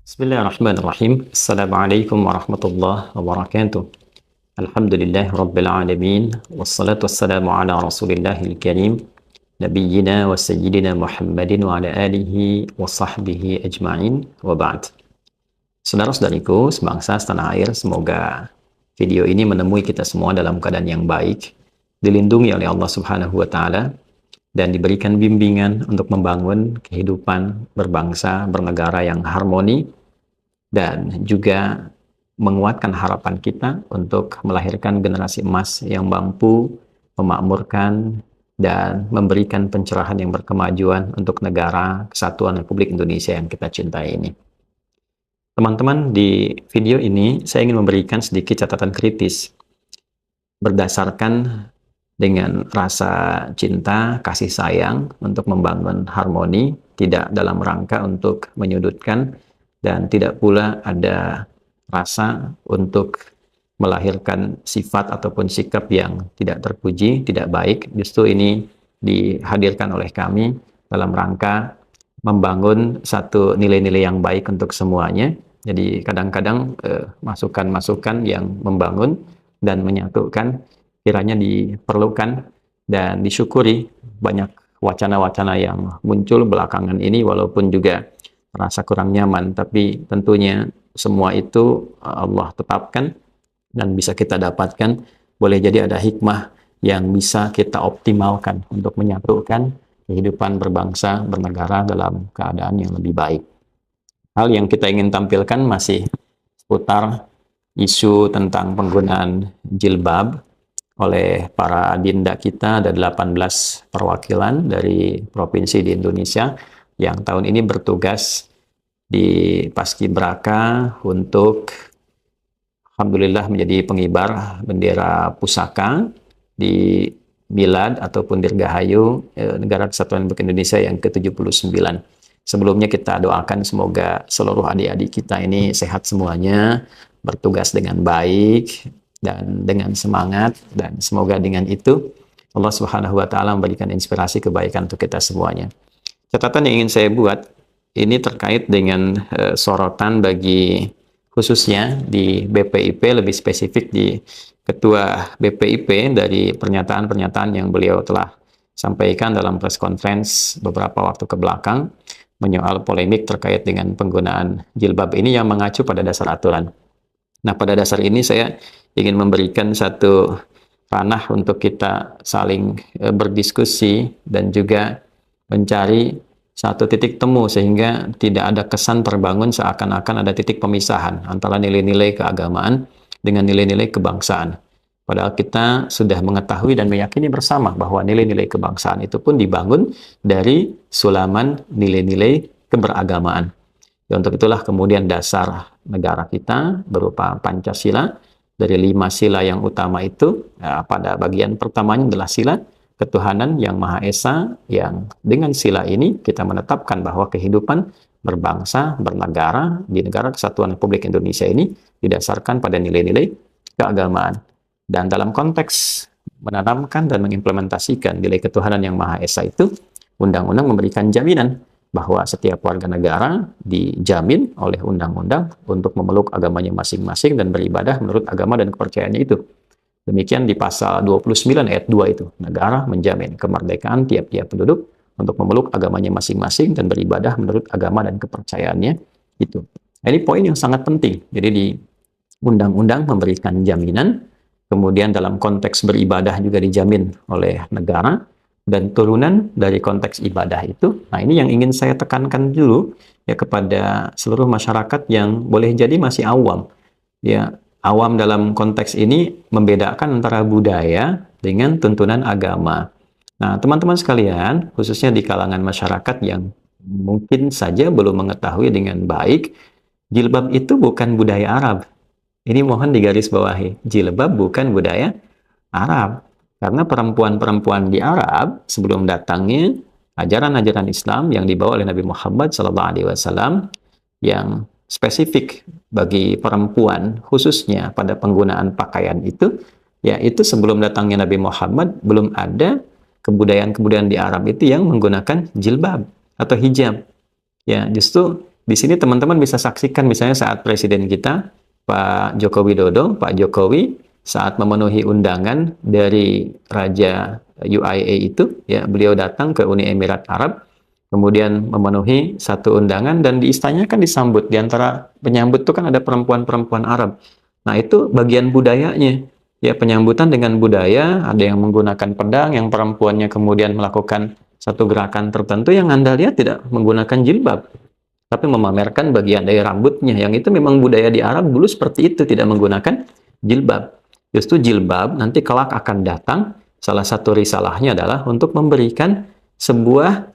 Bismillahirrahmanirrahim. Assalamualaikum warahmatullahi wabarakatuh. Alhamdulillah Rabbil Alamin. Wassalatu wassalamu ala Rasulillahil Karim. Nabiyyina wa sayyidina Muhammadin wa ala alihi wa sahbihi ajma'in. Wa ba'd. Saudara-saudariku, sebangsa setanah air, semoga video ini menemui kita semua dalam keadaan yang baik, dilindungi oleh Allah Subhanahu wa Ta'ala, dan diberikan bimbingan untuk membangun kehidupan berbangsa, bernegara yang harmoni, dan juga menguatkan harapan kita untuk melahirkan generasi emas yang mampu memakmurkan dan memberikan pencerahan yang berkemajuan untuk negara kesatuan Republik Indonesia yang kita cintai ini. Teman-teman, di video ini saya ingin memberikan sedikit catatan kritis berdasarkan dengan rasa cinta, kasih sayang untuk membangun harmoni, tidak dalam rangka untuk menyudutkan, dan tidak pula ada rasa untuk melahirkan sifat ataupun sikap yang tidak terpuji, tidak baik. Justru ini dihadirkan oleh kami dalam rangka membangun satu nilai-nilai yang baik untuk semuanya. Jadi kadang-kadang masukan-masukan yang membangun dan menyatukan kiranya diperlukan dan disyukuri. Banyak wacana-wacana yang muncul belakangan ini walaupun juga merasa kurang nyaman, tapi tentunya semua itu Allah tetapkan dan bisa kita dapatkan. Boleh jadi ada hikmah yang bisa kita optimalkan untuk menyatukan kehidupan berbangsa, bernegara dalam keadaan yang lebih baik. Hal yang kita ingin tampilkan masih seputar isu tentang penggunaan jilbab oleh para dinda kita. Ada 18 perwakilan dari provinsi di Indonesia yang tahun ini bertugas di Paskibraka untuk alhamdulillah menjadi pengibar bendera pusaka di Milad ataupun Dirgahayu Negara Kesatuan Republik Indonesia yang ke-79. Sebelumnya kita doakan semoga seluruh adik-adik kita ini sehat semuanya, bertugas dengan baik dan dengan semangat, dan semoga dengan itu Allah Subhanahu wa Ta'ala memberikan inspirasi kebaikan untuk kita semuanya. Catatan yang ingin saya buat ini terkait dengan sorotan bagi khususnya di BPIP, lebih spesifik di Ketua BPIP dari pernyataan-pernyataan yang beliau telah sampaikan dalam press conference beberapa waktu ke belakang menyoal polemik terkait dengan penggunaan jilbab ini yang mengacu pada dasar aturan. Nah, pada dasar ini saya ingin memberikan satu ranah untuk kita saling berdiskusi dan juga mencari satu titik temu sehingga tidak ada kesan terbangun seakan-akan ada titik pemisahan antara nilai-nilai keagamaan dengan nilai-nilai kebangsaan. Padahal kita sudah mengetahui dan meyakini bersama bahwa nilai-nilai kebangsaan itu pun dibangun dari sulaman nilai-nilai keberagamaan. Ya, untuk itulah kemudian dasar negara kita berupa Pancasila. Dari 5 sila yang utama itu, pada bagian pertamanya adalah sila ketuhanan yang Maha Esa, yang dengan sila ini kita menetapkan bahwa kehidupan berbangsa, bernegara di Negara Kesatuan Republik Indonesia ini didasarkan pada nilai-nilai keagamaan. Dan dalam konteks menanamkan dan mengimplementasikan nilai ketuhanan yang Maha Esa itu, undang-undang memberikan jaminan bahwa setiap warga negara dijamin oleh undang-undang untuk memeluk agamanya masing-masing dan beribadah menurut agama dan kepercayaannya itu. Demikian di pasal 29 ayat 2 itu, negara menjamin kemerdekaan tiap-tiap penduduk untuk memeluk agamanya masing-masing dan beribadah menurut agama dan kepercayaannya itu. Nah, ini poin yang sangat penting. Jadi di undang-undang memberikan jaminan, kemudian dalam konteks beribadah juga dijamin oleh negara, dan turunan dari konteks ibadah itu. Nah, ini yang ingin saya tekankan dulu ya kepada seluruh masyarakat yang boleh jadi masih awam. Ya, awam dalam konteks ini membedakan antara budaya dengan tuntunan agama. Nah, teman-teman sekalian, khususnya di kalangan masyarakat yang mungkin saja belum mengetahui dengan baik, jilbab itu bukan budaya Arab. Ini mohon digarisbawahi, jilbab bukan budaya Arab. Karena perempuan-perempuan di Arab sebelum datangnya ajaran-ajaran Islam yang dibawa oleh Nabi Muhammad SAW yang spesifik bagi perempuan khususnya pada penggunaan pakaian itu, yaitu sebelum datangnya Nabi Muhammad belum ada kebudayaan-kebudayaan di Arab itu yang menggunakan jilbab atau hijab. Ya, justru Di sini teman-teman bisa saksikan misalnya saat Presiden kita, Pak Joko Widodo, Pak Jokowi, saat memenuhi undangan dari Raja UAE itu, ya beliau datang ke Uni Emirat Arab, kemudian memenuhi satu undangan dan di istananya kan disambut. Di antara penyambut itu kan ada perempuan-perempuan Arab. Nah itu bagian budayanya. Ya penyambutan dengan budaya, ada yang menggunakan pedang, yang perempuannya kemudian melakukan satu gerakan tertentu yang Anda lihat tidak menggunakan jilbab, tapi memamerkan bagian dari rambutnya. Yang itu memang budaya di Arab dulu seperti itu, tidak menggunakan jilbab. Justru jilbab nanti kelak akan datang, salah satu risalahnya adalah untuk memberikan sebuah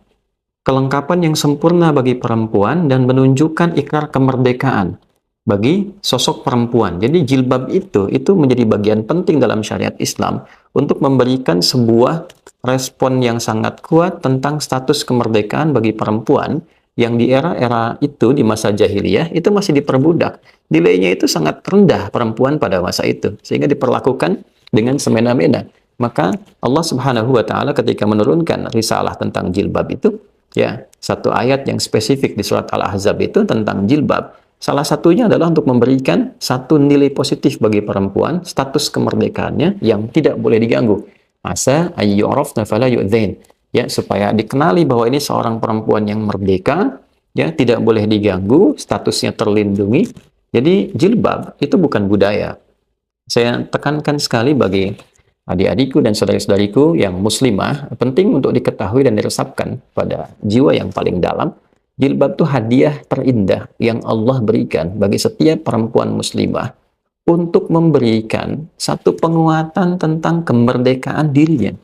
kelengkapan yang sempurna bagi perempuan dan menunjukkan ikrar kemerdekaan bagi sosok perempuan. Jadi jilbab itu menjadi bagian penting dalam syariat Islam untuk memberikan sebuah respon yang sangat kuat tentang status kemerdekaan bagi perempuan yang di era-era itu, di masa jahiliyah, itu masih diperbudak. Nilainya itu sangat rendah perempuan pada masa itu, sehingga diperlakukan dengan semena-mena. Maka Allah Subhanahu wa Ta'ala ketika menurunkan risalah tentang jilbab itu, ya, satu ayat yang spesifik di surat Al-Ahzab itu tentang jilbab. Salah satunya adalah untuk memberikan satu nilai positif bagi perempuan, status kemerdekaannya yang tidak boleh diganggu. Asa ayyurafna fala yu'dzain. Ya, supaya dikenali bahwa ini seorang perempuan yang merdeka, ya, tidak boleh diganggu, statusnya terlindungi. Jadi jilbab itu bukan budaya. Saya tekankan sekali bagi adik-adikku dan saudari-saudariku yang muslimah, penting untuk diketahui dan diresapkan pada jiwa yang paling dalam. Jilbab itu hadiah terindah yang Allah berikan bagi setiap perempuan muslimah untuk memberikan satu penguatan tentang kemerdekaan dirinya.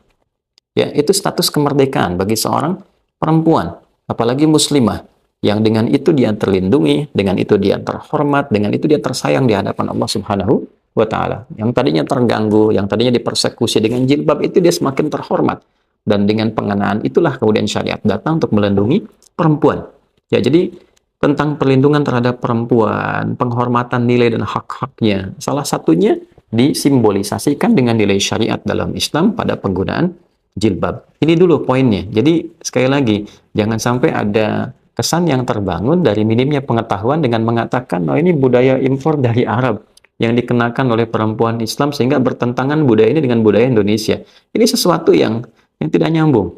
Ya, itu status kemerdekaan bagi seorang perempuan, apalagi muslimah, yang dengan itu dia terlindungi, dengan itu dia terhormat, dengan itu dia tersayang di hadapan Allah Subhanahu wa Ta'ala. Yang tadinya terganggu, yang tadinya dipersekusi, dengan jilbab itu dia semakin terhormat. Dan dengan pengenaan itulah kemudian syariat datang untuk melindungi perempuan. Ya, jadi tentang perlindungan terhadap perempuan, penghormatan nilai dan hak-haknya, salah satunya disimbolisasikan dengan nilai syariat dalam Islam pada penggunaan jilbab. Ini dulu poinnya. Jadi sekali lagi, jangan sampai ada kesan yang terbangun dari minimnya pengetahuan dengan mengatakan, oh ini budaya impor dari Arab yang dikenakan oleh perempuan Islam sehingga bertentangan budaya ini dengan budaya Indonesia. Ini sesuatu yang tidak nyambung.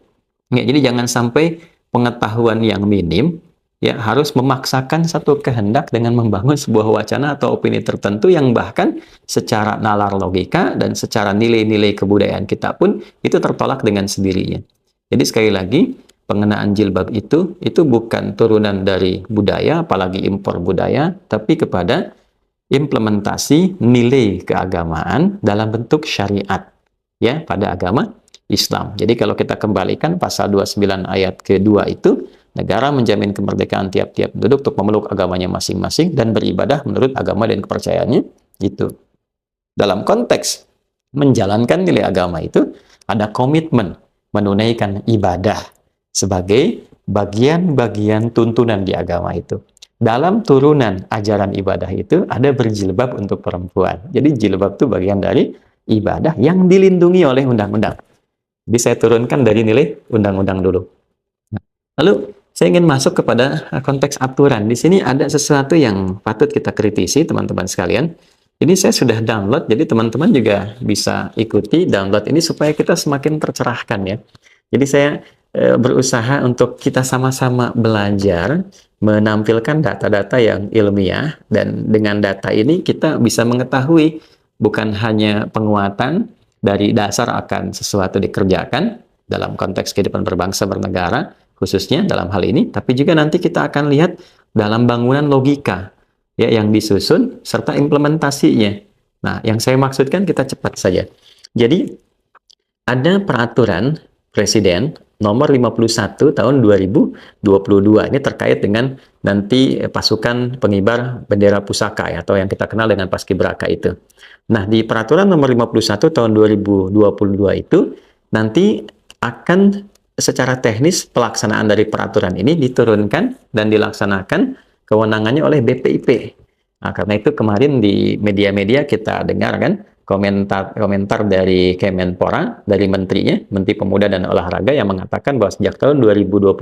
Ya, jadi jangan sampai pengetahuan yang minim ya harus memaksakan satu kehendak dengan membangun sebuah wacana atau opini tertentu yang bahkan secara nalar logika dan secara nilai-nilai kebudayaan kita pun itu tertolak dengan sendirinya. Jadi sekali lagi, pengenaan jilbab itu bukan turunan dari budaya, apalagi impor budaya, tapi kepada implementasi nilai keagamaan dalam bentuk syariat ya pada agama Islam. Jadi kalau kita kembalikan pasal 29 ayat kedua itu, negara menjamin kemerdekaan tiap-tiap penduduk untuk memeluk agamanya masing-masing dan beribadah menurut agama dan kepercayaannya itu. Dalam konteks menjalankan nilai agama itu, ada komitmen menunaikan ibadah sebagai bagian-bagian tuntunan di agama itu. Dalam turunan ajaran ibadah itu ada berjilbab untuk perempuan. Jadi jilbab itu bagian dari ibadah yang dilindungi oleh undang-undang. Jadi saya turunkan dari nilai undang-undang dulu. Lalu saya ingin masuk kepada konteks aturan. Di sini ada sesuatu yang patut kita kritisi, teman-teman sekalian. Ini saya sudah download, jadi teman-teman juga bisa ikuti download ini supaya kita semakin tercerahkan ya. Jadi saya berusaha untuk kita sama-sama belajar menampilkan data-data yang ilmiah, dan dengan data ini kita bisa mengetahui bukan hanya penguatan dari dasar akan sesuatu dikerjakan dalam konteks kehidupan berbangsa bernegara, khususnya dalam hal ini, tapi juga nanti kita akan lihat dalam bangunan logika ya yang disusun serta implementasinya. Nah, yang saya maksudkan kita cepat saja. Jadi ada peraturan Presiden nomor 51 tahun 2022 ini terkait dengan nanti pasukan pengibar bendera pusaka ya, atau yang kita kenal dengan Paskibraka itu. Nah, di peraturan nomor 51 tahun 2022 itu nanti akan secara teknis pelaksanaan dari peraturan ini diturunkan dan dilaksanakan kewenangannya oleh BPIP. Nah, karena itu kemarin di media-media kita dengar kan komentar dari Kemenpora, dari menterinya, Menteri Pemuda dan Olahraga yang mengatakan bahwa sejak tahun 2022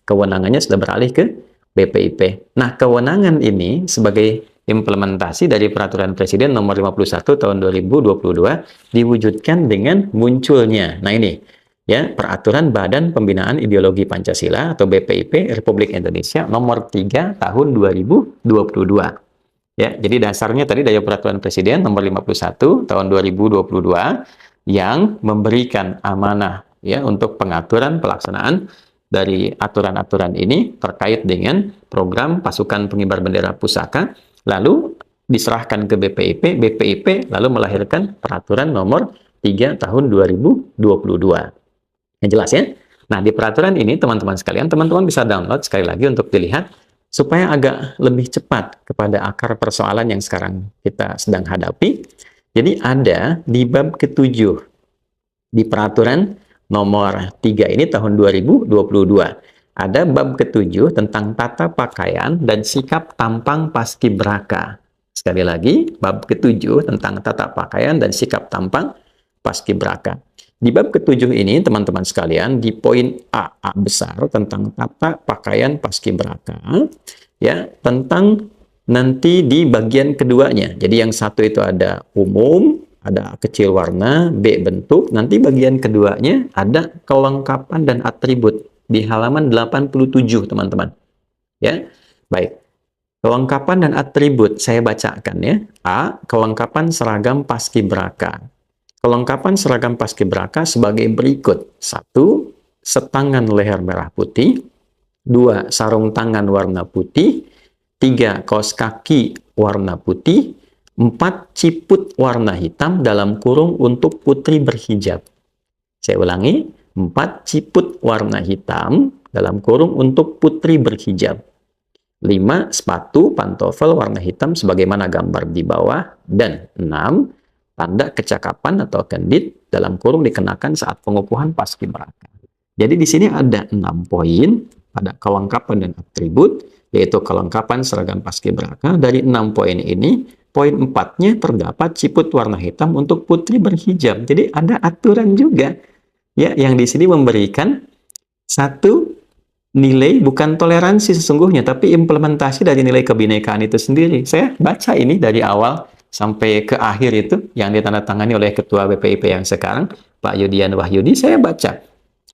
kewenangannya sudah beralih ke BPIP. Nah, kewenangan ini sebagai implementasi dari Peraturan Presiden Nomor 51 Tahun 2022 diwujudkan dengan munculnya. Nah, ini ya, Peraturan Badan Pembinaan Ideologi Pancasila atau BPIP Republik Indonesia Nomor 3 Tahun 2022. Ya, jadi dasarnya tadi dari Peraturan Presiden Nomor 51 Tahun 2022 yang memberikan amanah ya untuk pengaturan pelaksanaan dari aturan-aturan ini terkait dengan program pasukan pengibar bendera pusaka, lalu diserahkan ke BPIP, BPIP lalu melahirkan Peraturan Nomor 3 Tahun 2022. Yang jelas ya? Nah, di peraturan ini teman-teman sekalian, teman-teman bisa download sekali lagi untuk dilihat supaya agak lebih cepat kepada akar persoalan yang sekarang kita sedang hadapi. Jadi ada di bab ke-7 di peraturan nomor 3 ini tahun 2022. Ada bab ke-7 tentang tata pakaian dan sikap tampang paskibraka. Sekali lagi, bab ke-7 tentang tata pakaian dan sikap tampang paskibraka. Di bab ke-7 ini, teman-teman sekalian, di poin A besar tentang tata pakaian paskibraka, ya, tentang nanti di bagian keduanya. Jadi yang satu itu ada umum, ada kecil warna, B bentuk, nanti bagian keduanya ada kelengkapan dan atribut di halaman 87, teman-teman. Ya, baik. Kelengkapan dan atribut saya bacakan ya. A, kelengkapan seragam paskibraka. Kelengkapan seragam paskibraka sebagai berikut. 1, setangan leher merah putih. 2, sarung tangan warna putih. 3, kaos kaki warna putih. 4, ciput warna hitam dalam kurung untuk putri berhijab. Saya ulangi, 4, ciput warna hitam dalam kurung untuk putri berhijab. 5, sepatu pantofel warna hitam sebagaimana gambar di bawah. Dan 6, tanda kecakapan atau kendit dalam kurung dikenakan saat pengukuhan paskibraka. Jadi di sini ada 6 poin pada kelengkapan dan atribut, yaitu kelengkapan seragam paskibraka. Dari 6 poin ini, poin 4-nya terdapat ciput warna hitam untuk putri berhijab. Jadi ada aturan juga ya yang di sini memberikan satu nilai bukan toleransi sesungguhnya, tapi implementasi dari nilai kebinekaan itu sendiri. Saya baca ini dari awal sampai ke akhir itu yang ditandatangani oleh Ketua BPIP yang sekarang, Pak Yudian Wahyudi, saya baca.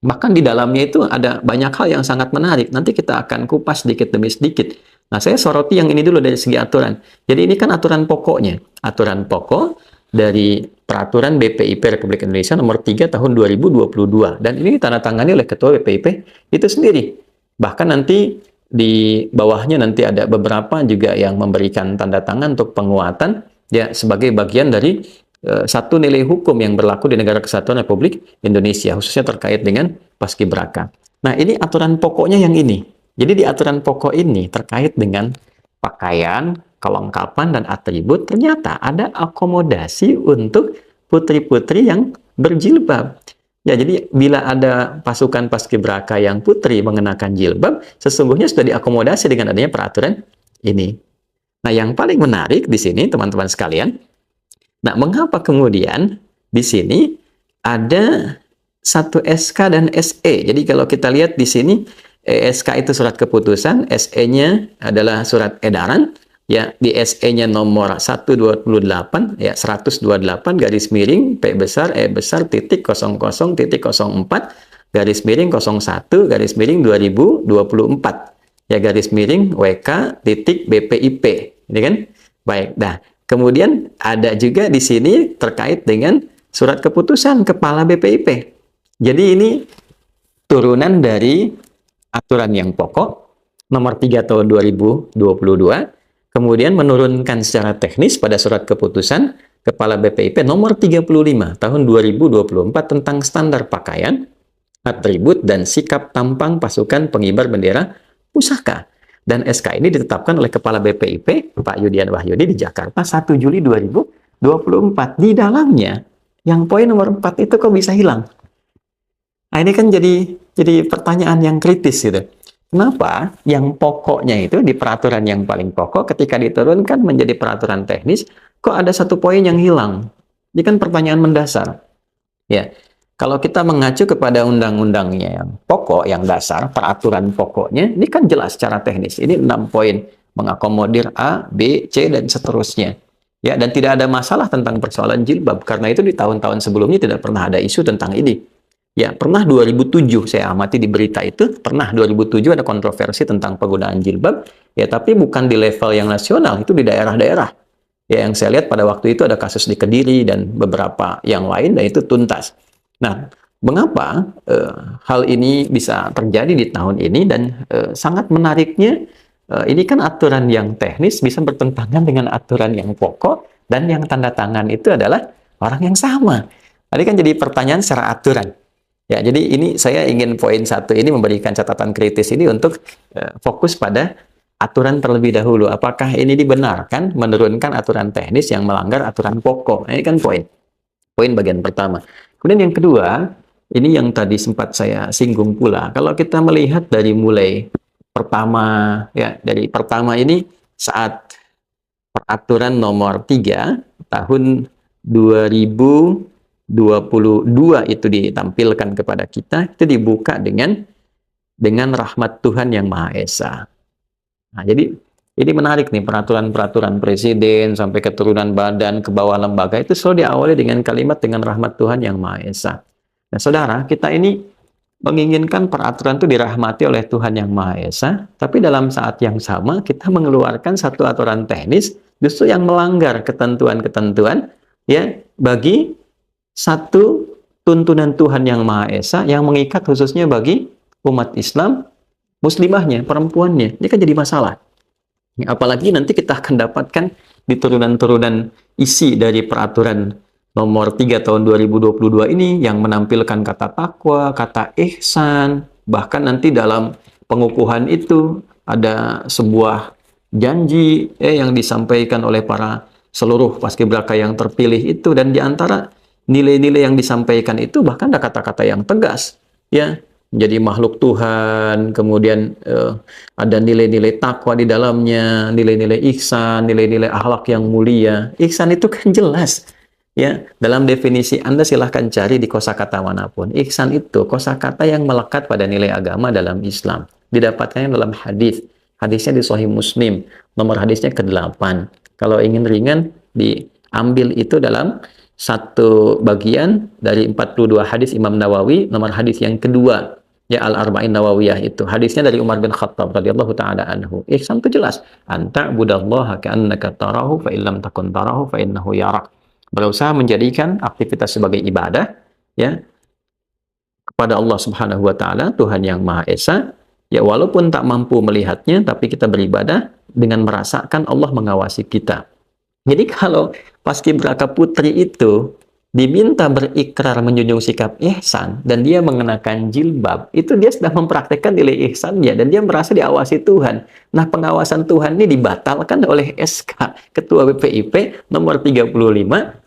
Bahkan di dalamnya itu ada banyak hal yang sangat menarik. Nanti kita akan kupas sedikit demi sedikit. Nah, saya soroti yang ini dulu dari segi aturan. Jadi ini kan aturan pokoknya. Aturan pokok dari Peraturan BPIP Republik Indonesia Nomor 3 Tahun 2022. Dan ini ditandatangani oleh Ketua BPIP itu sendiri. Bahkan nanti di bawahnya nanti ada beberapa juga yang memberikan tanda tangan untuk penguatan ya sebagai bagian dari satu nilai hukum yang berlaku di Negara Kesatuan Republik Indonesia, khususnya terkait dengan paskibraka. Nah, ini aturan pokoknya yang ini. Jadi di aturan pokok ini terkait dengan pakaian, kelengkapan, dan atribut, ternyata ada akomodasi untuk putri-putri yang berjilbab. Ya, jadi bila ada pasukan paskibraka yang putri mengenakan jilbab, sesungguhnya sudah diakomodasi dengan adanya peraturan ini. Nah, yang paling menarik di sini, teman-teman sekalian, nah, mengapa kemudian di sini ada satu SK dan SE? Jadi kalau kita lihat di sini, SK itu surat keputusan, SE-nya adalah surat edaran. Ya, di SE-nya nomor 128 ya 128 garis miring P besar E besar titik 00 titik 04 garis miring 01 garis miring 2024 ya garis miring WK titik BPIP. Ini kan? Baik. Nah, kemudian ada juga di sini terkait dengan surat keputusan Kepala BPIP. Jadi ini turunan dari aturan yang pokok nomor 3 tahun 2022, kemudian menurunkan secara teknis pada surat keputusan Kepala BPIP nomor 35 tahun 2024 tentang standar pakaian, atribut, dan sikap tampang pasukan pengibar bendera pusaka. Dan SK ini ditetapkan oleh Kepala BPIP, Pak Yudian Wahyudi, di Jakarta 1 Juli 2024. Di dalamnya, yang poin nomor 4 itu kok bisa hilang? Nah, ini kan jadi pertanyaan yang kritis gitu. Kenapa yang pokoknya itu di peraturan yang paling pokok ketika diturunkan menjadi peraturan teknis, kok ada satu poin yang hilang? Ini kan pertanyaan mendasar. Ya, Kalau kita mengacu kepada undang-undangnya yang pokok, yang dasar, peraturan pokoknya, ini kan jelas secara teknis. Ini 6 poin, mengakomodir A, B, C, dan seterusnya. Ya, dan tidak ada masalah tentang persoalan jilbab, karena itu di tahun-tahun sebelumnya tidak pernah ada isu tentang ini. Ya, pernah 2007 saya amati di berita itu, pernah 2007 ada kontroversi tentang penggunaan jilbab, ya tapi bukan di level yang nasional, itu di daerah-daerah. Ya, yang saya lihat pada waktu itu ada kasus di Kediri dan beberapa yang lain, dan itu tuntas. Nah, mengapa hal ini bisa terjadi di tahun ini dan sangat menariknya ini kan aturan yang teknis bisa bertentangan dengan aturan yang pokok dan yang tanda tangan itu adalah orang yang sama. Tadi kan jadi pertanyaan secara aturan. Ya, jadi ini saya ingin poin satu ini memberikan catatan kritis ini untuk fokus pada aturan terlebih dahulu. Apakah ini dibenarkan menurunkan aturan teknis yang melanggar aturan pokok? Nah, ini kan poin bagian pertama. Kemudian yang kedua, ini yang tadi sempat saya singgung pula. Kalau kita melihat dari mulai pertama, ya dari pertama ini saat peraturan nomor 3 tahun 2022 itu ditampilkan kepada kita, itu dibuka dengan rahmat Tuhan yang Maha Esa. Nah, jadi ini menarik nih, peraturan-peraturan presiden sampai keturunan badan ke bawah lembaga itu selalu diawali dengan kalimat dengan rahmat Tuhan yang Maha Esa. Nah, saudara, kita ini menginginkan peraturan itu dirahmati oleh Tuhan yang Maha Esa, tapi dalam saat yang sama kita mengeluarkan satu aturan teknis justru yang melanggar ketentuan-ketentuan ya bagi satu tuntunan Tuhan yang Maha Esa yang mengikat khususnya bagi umat Islam, muslimahnya, perempuannya. Ini kan jadi masalah. Apalagi nanti kita akan dapatkan di turunan-turunan isi dari peraturan nomor 3 tahun 2022 ini yang menampilkan kata takwa, kata ihsan, bahkan nanti dalam pengukuhan itu ada sebuah janji yang disampaikan oleh para seluruh paskibraka yang terpilih itu, dan di antara nilai-nilai yang disampaikan itu bahkan ada kata-kata yang tegas, ya. Menjadi makhluk Tuhan, kemudian ada nilai-nilai takwa di dalamnya, nilai-nilai ihsan, nilai-nilai akhlak yang mulia. Ihsan itu kan jelas, ya. Dalam definisi Anda silahkan cari di kosakata manapun. Ihsan itu kosakata yang melekat pada nilai agama dalam Islam. Didapatkannya dalam hadis. Hadisnya di Sahih Muslim, nomor hadisnya ke-8. Kalau ingin ringan, diambil itu dalam satu bagian dari 42 hadis Imam Nawawi, nomor hadis yang kedua, ya Al-Arba'in Nawawiyah itu. Hadisnya dari Umar bin Khattab radhiyallahu taala anhu. Ihsan itu jelas, anta budallaha ka'annaka tarahu fa illam takun tarahu fa innahu yarak. Berusaha menjadikan aktivitas sebagai ibadah ya kepada Allah Subhanahu wa taala, Tuhan yang Maha Esa. Ya walaupun tak mampu melihatnya, tapi kita beribadah dengan merasakan Allah mengawasi kita. Jadi kalau paskibraka putri itu diminta berikrar menjunjung sikap ihsan dan dia mengenakan jilbab, itu dia sedang mempraktekkan nilai ihsannya dan dia merasa diawasi Tuhan. Nah, pengawasan Tuhan ini dibatalkan oleh SK Ketua BPIP nomor 35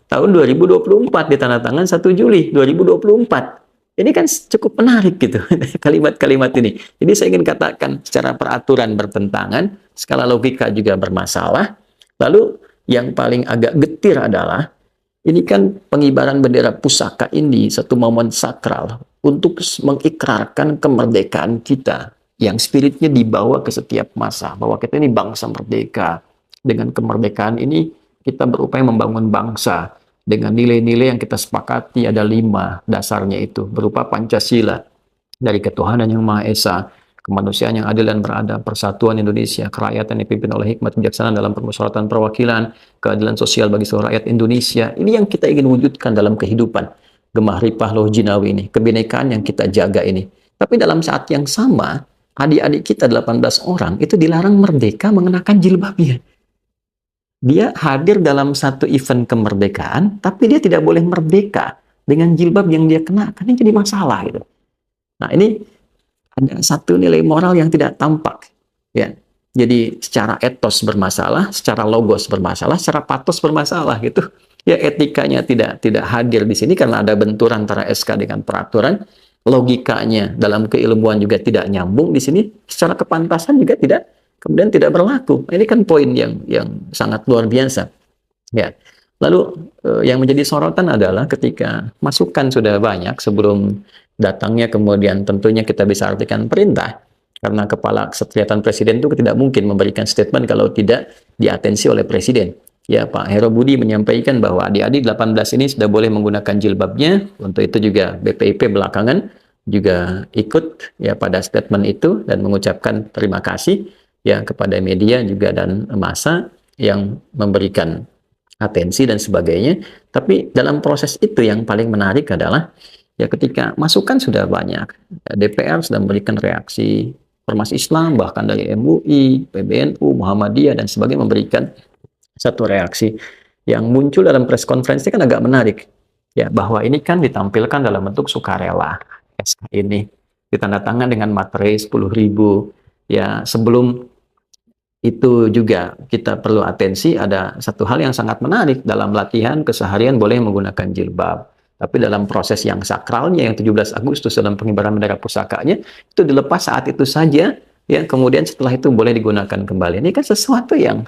tahun 2024 ditandatangan 1 Juli 2024. Ini kan cukup menarik gitu kalimat-kalimat ini. Jadi saya ingin katakan secara peraturan bertentangan, skala logika juga bermasalah. Lalu yang paling agak getir adalah ini kan pengibaran bendera pusaka ini satu momen sakral untuk mengikrarkan kemerdekaan kita yang spiritnya dibawa ke setiap masa, bahwa kita ini bangsa merdeka. Dengan kemerdekaan ini kita berupaya membangun bangsa dengan nilai-nilai yang kita sepakati, ada 5 dasarnya itu berupa Pancasila, dari ketuhanan yang Maha Esa, kemanusiaan yang adil dan beradab, persatuan Indonesia, kerakyatan yang dipimpin oleh hikmat kebijaksanaan dalam permusyawaratan perwakilan, keadilan sosial bagi seluruh rakyat Indonesia. Ini yang kita ingin wujudkan dalam kehidupan. Gemah ripah loh jinawi ini, kebinekaan yang kita jaga ini. Tapi dalam saat yang sama, adik-adik kita 18 orang itu dilarang merdeka mengenakan jilbabnya. Dia hadir dalam satu event kemerdekaan, tapi dia tidak boleh merdeka dengan jilbab yang dia kenakan. Ini jadi masalah gitu. Nah, ini ada satu nilai moral yang tidak tampak, ya. Jadi secara etos bermasalah, secara logos bermasalah, secara patos bermasalah gitu. Ya etikanya tidak hadir di sini karena ada benturan antara SK dengan peraturan. Logikanya dalam keilmuan juga tidak nyambung di sini. Secara kepantasan juga kemudian tidak berlaku. Ini kan poin yang sangat luar biasa. Ya. Lalu yang menjadi sorotan adalah ketika masukan sudah banyak sebelum datangnya, kemudian tentunya kita bisa artikan perintah, karena kepala kesekretariatan presiden itu tidak mungkin memberikan statement kalau tidak diatensi oleh presiden. Ya, Pak Hero Budi menyampaikan bahwa adik-adik 18 ini sudah boleh menggunakan jilbabnya. Untuk itu juga BPIP belakangan juga ikut ya pada statement itu dan mengucapkan terima kasih ya kepada media juga dan massa yang memberikan atensi dan sebagainya. Tapi dalam proses itu yang paling menarik adalah ya ketika masukan sudah banyak, DPR sudah memberikan reaksi, Ormas Islam bahkan dari MUI, PBNU, Muhammadiyah dan sebagainya memberikan satu reaksi. Yang muncul dalam press conference kan agak menarik ya, bahwa ini kan ditampilkan dalam bentuk sukarela. SK ini ditandatangan dengan materai 10.000 ya. Sebelum itu juga kita perlu atensi, ada satu hal yang sangat menarik dalam latihan keseharian boleh menggunakan jilbab, tapi dalam proses yang sakralnya yang 17 Agustus dalam pengibaran bendera pusakanya itu dilepas saat itu saja ya, kemudian setelah itu boleh digunakan kembali. Ini kan sesuatu yang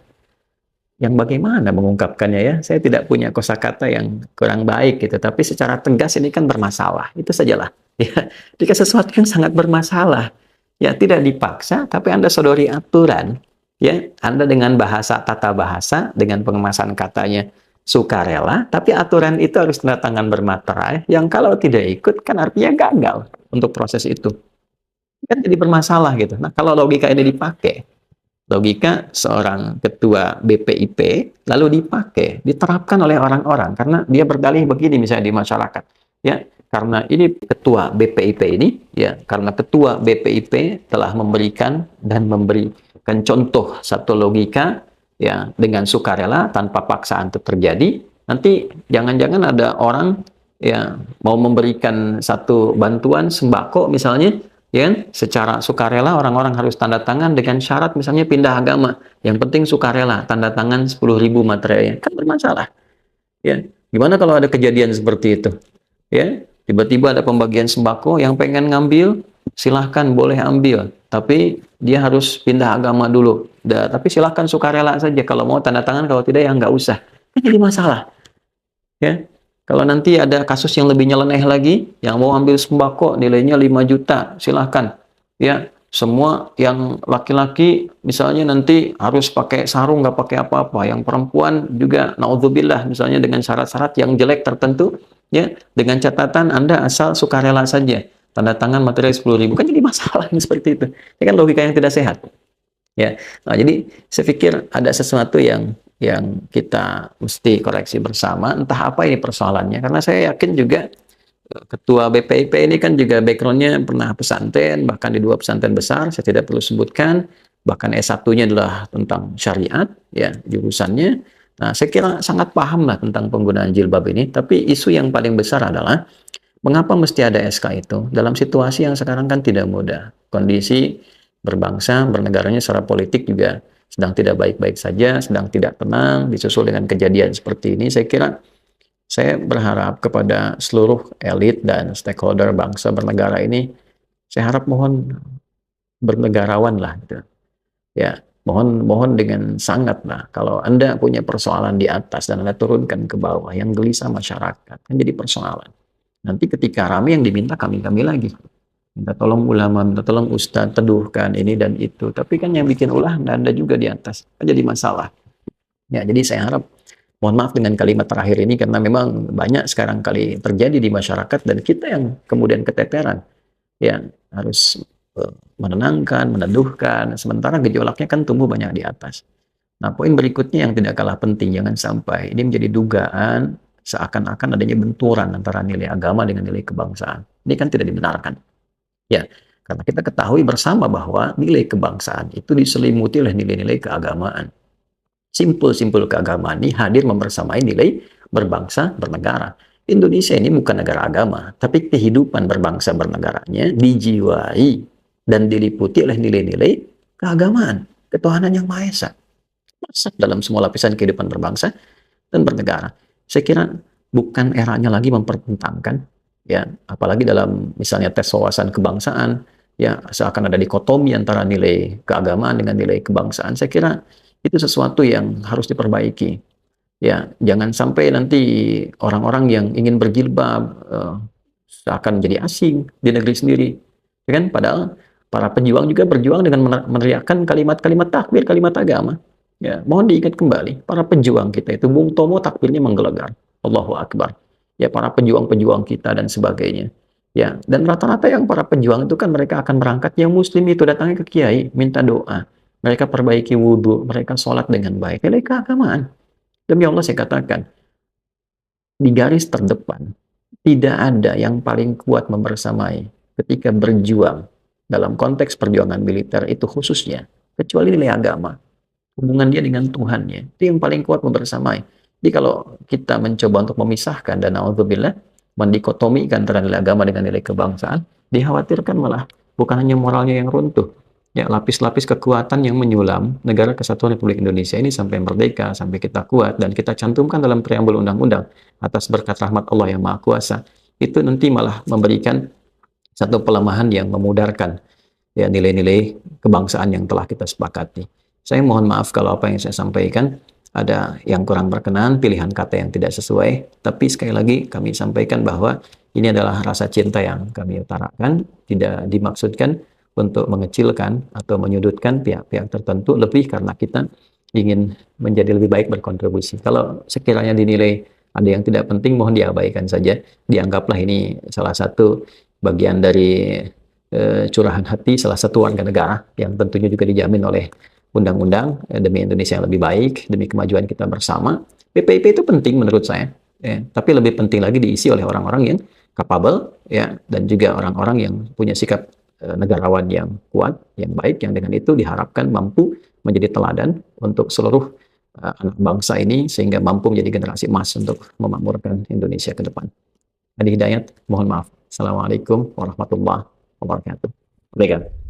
bagaimana mengungkapkannya ya, saya tidak punya kosakata yang kurang baik gitu, tapi secara tegas ini kan bermasalah, itu sajalah ya. Jika sesuatu yang sangat bermasalah ya tidak dipaksa, tapi Anda sodori aturan ya, Anda dengan bahasa, tata bahasa, dengan pengemasan katanya sukarela, tapi aturan itu harus tanda tangan bermaterai, yang kalau tidak ikut kan artinya gagal untuk proses itu. Kan jadi bermasalah gitu. Nah, kalau logika ini dipakai, logika seorang ketua BPIP lalu dipakai, diterapkan oleh orang-orang karena dia berdalih begini misalnya di masyarakat. Ya, karena ini ketua BPIP ini ya, karena ketua BPIP telah memberikan dan memberikan contoh satu logika ya dengan sukarela tanpa paksaan itu terjadi. Nanti jangan-jangan ada orang ya mau memberikan satu bantuan sembako misalnya ya kan? Secara sukarela orang-orang harus tanda tangan dengan syarat misalnya pindah agama. Yang penting sukarela, tanda tangan 10.000 materialnya. Kan bermasalah. Ya. Gimana kalau ada kejadian seperti itu? Ya, tiba-tiba ada pembagian sembako yang pengen ngambil, silahkan boleh ambil. Tapi dia harus pindah agama dulu. Tapi silahkan sukarela saja. Kalau mau tanda tangan, kalau tidak ya nggak usah. Kan jadi masalah. Ya. Kalau nanti ada kasus yang lebih nyeleneh lagi, yang mau ambil sembako nilainya 5 juta, silahkan. Ya, semua yang laki-laki misalnya nanti harus pakai sarung, nggak pakai apa-apa. Yang perempuan juga, naudzubillah, misalnya dengan syarat-syarat yang jelek tertentu, ya, dengan catatan Anda asal sukarela saja. Tanda tangan materi 10.000, kan jadi masalah seperti itu. Ini kan logika yang tidak sehat. Ya, nah, jadi saya pikir ada sesuatu yang kita mesti koreksi bersama, entah apa ini persoalannya, karena saya yakin juga ketua BPIP ini kan juga backgroundnya pernah pesantren, bahkan di 2 pesantren besar, saya tidak perlu sebutkan, bahkan S1-nya adalah tentang syariat, ya jurusannya. Nah, saya kira sangat paham lah tentang penggunaan jilbab ini, tapi isu yang paling besar adalah mengapa mesti ada SK itu dalam situasi yang sekarang kan tidak mudah, kondisi berbangsa, bernegaranya secara politik juga sedang tidak baik-baik saja, sedang tidak tenang, disusul dengan kejadian seperti ini. Saya kira saya berharap kepada seluruh elit dan stakeholder bangsa bernegara ini, saya harap mohon bernegarawan lah gitu. Ya, mohon dengan sangat lah, kalau Anda punya persoalan di atas dan Anda turunkan ke bawah, yang gelisah masyarakat, kan jadi persoalan. Nanti ketika rame yang diminta kami-kami lagi. Minta tolong ulama, minta tolong ustadz, teduhkan ini dan itu. Tapi kan yang bikin ulah Anda juga di atas. Kan jadi masalah. Ya, jadi saya harap, mohon maaf dengan kalimat terakhir ini, karena memang banyak sekarang kali terjadi di masyarakat, dan kita yang kemudian keteteran. Ya, harus menenangkan, meneduhkan, sementara gejolaknya kan tumbuh banyak di atas. Nah, poin berikutnya yang tidak kalah penting, jangan sampai ini menjadi dugaan seakan-akan adanya benturan antara nilai agama dengan nilai kebangsaan. Ini kan tidak dibenarkan. Ya, karena kita ketahui bersama bahwa nilai kebangsaan itu diselimuti oleh nilai-nilai keagamaan. Simpul-simpul keagamaan ini hadir membersamai nilai berbangsa, bernegara. Indonesia ini bukan negara agama, tapi kehidupan berbangsa bernegaranya dijiwai dan diliputi oleh nilai-nilai keagamaan, ketuhanan yang Maha Esa. Masuk dalam semua lapisan kehidupan berbangsa dan bernegara. Saya kira bukan eranya lagi mempertentangkan, ya, apalagi dalam misalnya tes wawasan kebangsaan, ya, seakan ada dikotomi antara nilai keagamaan dengan nilai kebangsaan. Saya kira itu sesuatu yang harus diperbaiki. Ya, jangan sampai nanti orang-orang yang ingin berjilbab seakan menjadi asing di negeri sendiri. Ya kan? Padahal para pejuang juga berjuang dengan meneriakkan kalimat-kalimat takbir, kalimat agama. Ya, mohon diingat kembali, para pejuang kita itu Bung Tomo takbirnya menggelegar. Allahu Akbar. Ya, para pejuang-pejuang kita dan sebagainya. Ya, dan rata-rata yang para pejuang itu kan mereka akan berangkat yang muslim itu datangnya ke kiai, minta doa. Mereka perbaiki wudhu, mereka sholat dengan baik. Nilai keagamaan. Demi Allah saya katakan, di garis terdepan, tidak ada yang paling kuat membersamai ketika berjuang dalam konteks perjuangan militer itu khususnya, kecuali nilai agama, hubungan dia dengan Tuhannya, itu yang paling kuat membersamai. Jadi kalau kita mencoba untuk memisahkan dan naudzubillah, mendikotomikan antara nilai agama dengan nilai kebangsaan, dikhawatirkan malah bukan hanya moralnya yang runtuh, ya lapis-lapis kekuatan yang menyulam negara kesatuan Republik Indonesia ini sampai merdeka, sampai kita kuat, dan kita cantumkan dalam preambul undang-undang atas berkat rahmat Allah yang Maha Kuasa, itu nanti malah memberikan satu pelemahan yang memudarkan ya nilai-nilai kebangsaan yang telah kita sepakati. Saya mohon maaf kalau apa yang saya sampaikan ada yang kurang berkenan, pilihan kata yang tidak sesuai, tapi sekali lagi kami sampaikan bahwa ini adalah rasa cinta yang kami utarakan, tidak dimaksudkan untuk mengecilkan atau menyudutkan pihak-pihak tertentu, lebih karena kita ingin menjadi lebih baik berkontribusi. Kalau sekiranya dinilai ada yang tidak penting, mohon diabaikan saja. Dianggaplah ini salah satu bagian dari curahan hati salah satu warga negara yang tentunya juga dijamin oleh undang-undang demi Indonesia yang lebih baik, demi kemajuan kita bersama. PPIP itu penting menurut saya, ya, tapi lebih penting lagi diisi oleh orang-orang yang capable, ya, dan juga orang-orang yang punya sikap negarawan yang kuat, yang baik, yang dengan itu diharapkan mampu menjadi teladan untuk seluruh anak bangsa ini sehingga mampu menjadi generasi emas untuk memakmurkan Indonesia ke depan. Adi Hidayat, mohon maaf. Assalamualaikum warahmatullahi wabarakatuh. Obrigado.